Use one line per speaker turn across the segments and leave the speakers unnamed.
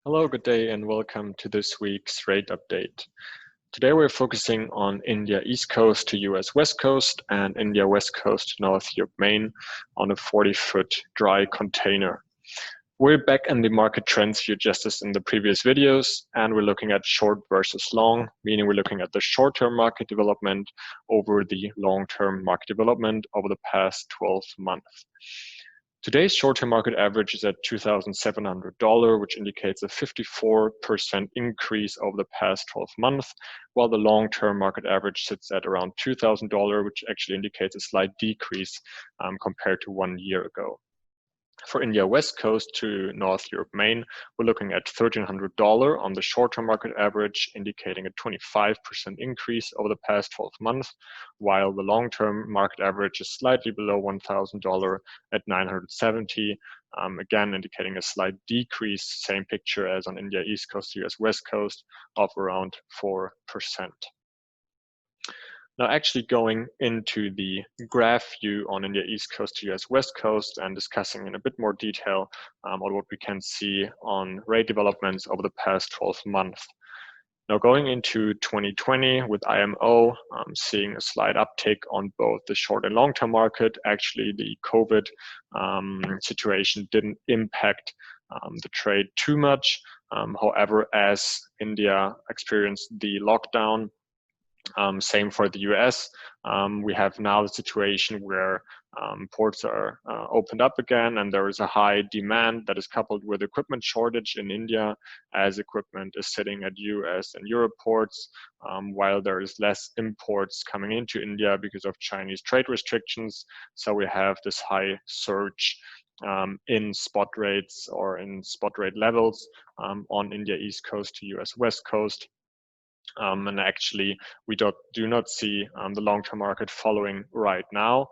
Hello, good day, and welcome to this week's rate update. Today we're focusing on India East Coast to US West Coast and India West Coast to North Europe Main on a 40-foot dry container. We're back in the market trends view just as in the previous videos, and we're looking at short versus long, meaning we're looking at the short-term market development over the long-term market development over the past 12 months. Today's short-term market average is at $2,700, which indicates a 54% increase over the past 12 months, while the long-term market average sits at around $2,000, which actually indicates a slight decrease compared to 1 year ago. For India West Coast to North Europe Main, we're looking at $1,300 on the short-term market average, indicating a 25% increase over the past 12 months, while the long-term market average is slightly below $1,000 at $970, again indicating a slight decrease, same picture as on India East Coast to US West Coast, of around 4%. Now, actually going into the graph view on India East Coast to US West Coast and discussing in a bit more detail on what we can see on rate developments over the past 12 months. Now, going into 2020 with IMO, seeing a slight uptick on both the short and long-term market. Actually, the COVID situation didn't impact the trade too much. However, as India experienced the lockdown, same for the US. We have now the situation where ports are opened up again, and there is a high demand that is coupled with equipment shortage in India, as equipment is sitting at US and Europe ports, while there is less imports coming into India because of Chinese trade restrictions. So we have this high surge in spot rates or in spot rate levels on India East Coast to US West Coast. And actually, we do not see the long-term market following right now,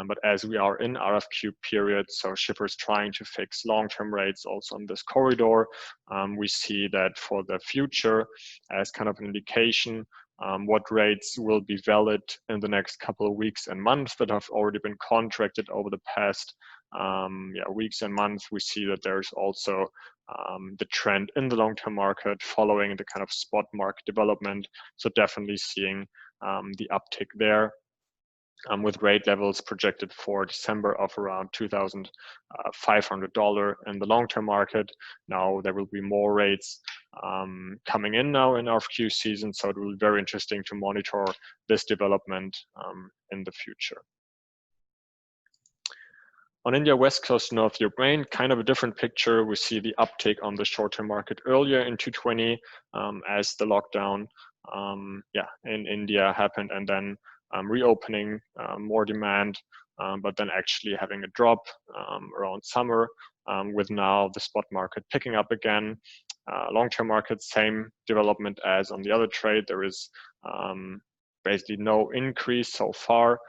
but as we are in RFQ period, so shippers trying to fix long-term rates also on this corridor, we see that for the future, as kind of an indication, what rates will be valid in the next couple of weeks and months that have already been contracted over the past weeks and months. We see that there's also the trend in the long-term market following the kind of spot market development. So definitely seeing the uptick there. With rate levels projected for December of around $2,500 in the long-term market. Now there will be more rates coming in now in RFQ season, so it will be very interesting to monitor this development in the future. On India West Coast, North Europe Main, kind of a different picture. We see the uptake on the short-term market earlier in 2020 as the lockdown in India happened, and then reopening, more demand, but then actually having a drop around summer, with now the spot market picking up again. Long-term market, same development as on the other trade. There is basically no increase so far,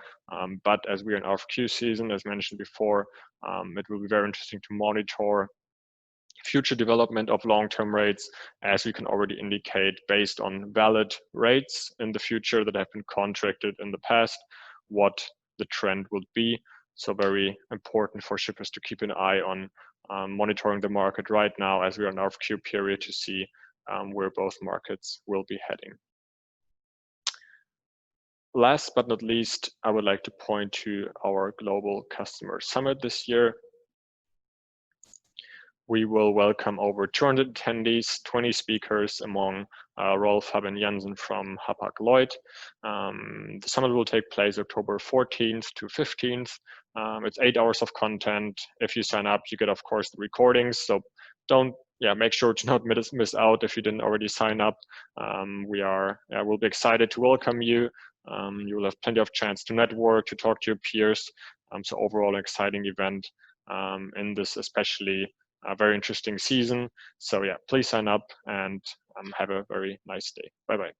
but as we're in RFQ season, as mentioned before, it will be very interesting to monitor future development of long-term rates, as we can already indicate based on valid rates in the future that have been contracted in the past, what the trend will be. So very important for shippers to keep an eye on monitoring the market right now as we are in RFQ period to see where both markets will be heading. Last but not least, I would like to point to our Global Customer Summit this year. We will welcome over 200 attendees, 20 speakers, among Rolf Haben-Jensen from Hapag-Lloyd. The summit will take place October 14th to 15th. It's 8 hours of content. If you sign up, you get, of course, the recordings. So make sure to not miss out if you didn't already sign up. We'll be excited to welcome you. You will have plenty of chance to network, to talk to your peers. So overall, an exciting event in this especially very interesting season. So yeah, please sign up and have a very nice day. Bye-bye.